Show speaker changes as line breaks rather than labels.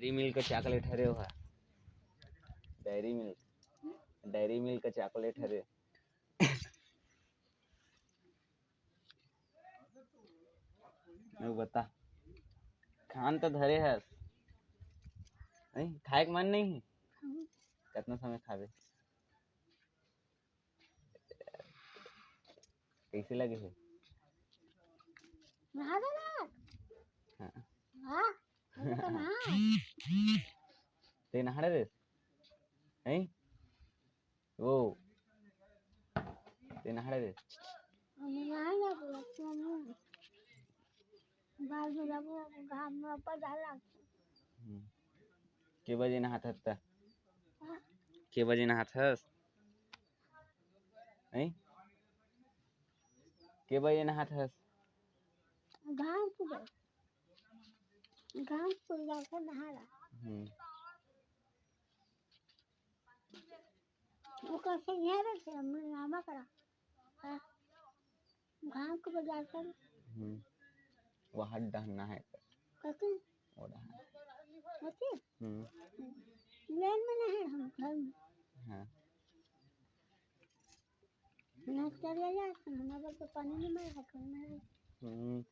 dairy milk का chocolate हरे हुआ dairy milk का चॉकलेट हरे मैं बता खान तो धरे है नहीं खाए के मन नहीं है कितना समय खावे कैसे लगे है
नहा दे ना
हाँ
हाँ तो नहा
ते नहा रे नहीं वो ते नहा रे
नहाएगा तो बाल में जब घाम में पर डाला
के बजे नहात हस के बजे नहात हस नहीं के बजे नहात हस
घाम को जाकर नहा रहा वो कैसे नहीं रहते हमने नामा करा घाम को बाजार कर
वहाँ डहना है
कैसे
वो डहना
होती लेन में नहीं हम घर में
हाँ
ना चले जाते हमारे तो पानी नहीं मर रहा